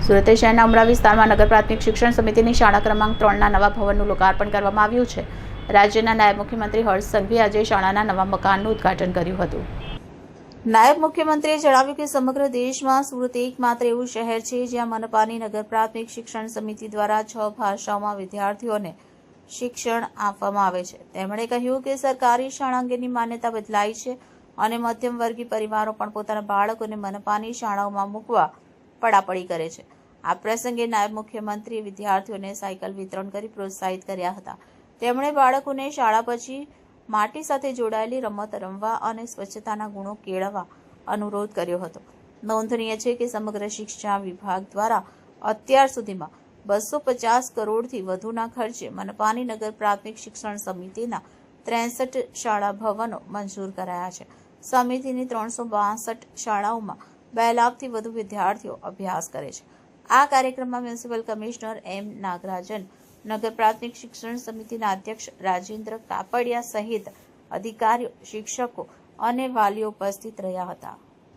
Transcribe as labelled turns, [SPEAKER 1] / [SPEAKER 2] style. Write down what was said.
[SPEAKER 1] સુરત શહેરના ઉમરા વિસ્તારમાં નગર પ્રાથમિક શિક્ષણ સમિતિની શાળા ક્રમાંક 3ના નવા ભવનનું લોકાર્પણ કરવામાં આવ્યું છે। રાજ્યના નાયબ મુખ્યમંત્રી હર્ષ સંઘવીએ આજે શાળાના નવા મકાનનું ઉદ્ઘાટન કર્યું હતું। નાયબ મુખ્યમંત્રીએ જણાવ્યું કે સમગ્ર દેશમાં સુરત એકમાત્ર એવું શહેર છે જ્યાં મનપાની નગર પ્રાથમિક શિક્ષણ સમિતિ દ્વારા 6 ભાષાઓમાં વિદ્યાર્થીઓને શિક્ષણ આપવામાં આવે છે। તેમણે કહ્યું કે સરકારી શાળા અંગેની માન્યતા બદલાઈ છે અને મધ્યમ વર્ગીય પરિવારો પણ પોતાના બાળકોને મનપાની શાળાઓમાં મૂકવા પડાપડી કરે છે। આ પ્રસંગે નાયબ મુખ્યમંત્રીએ વિદ્યાર્થીઓને સાયકલ વિતરણ કરી પ્રોત્સાહિત કર્યા હતા। તેમણે બાળકોને શાળા પછી માટી સાથે જોડાયેલી રમત રમવા અને સ્વચ્છતાના ગુણો કેળવવા અનુરોધ કર્યો હતો। નોંધનીય છે કે સમગ્ર શિક્ષા વિભાગ દ્વારા અત્યાર સુધીમાં 250 કરોડથી વધુના ખર્ચે મનપાની નગર પ્રાથમિક શિક્ષણ સમિતિના 63 શાળા ભવનો મંજૂર કરાયા છે। સમિતિની 362 શાળાઓમાં 2 લાખથી વધુ વિદ્યાર્થીઓ અભ્યાસ કરે છે। આ કાર્યક્રમમાં મ્યુનિસિપલ કમિશનર એમ નાગરાજન, નગર પ્રાથમિક શિક્ષણ સમિતિના અધ્યક્ષ રાજેન્દ્ર કાપડિયા સહિત અધિકારીઓ, શિક્ષકો અને વાલીઓ ઉપસ્થિત રહ્યા હતા।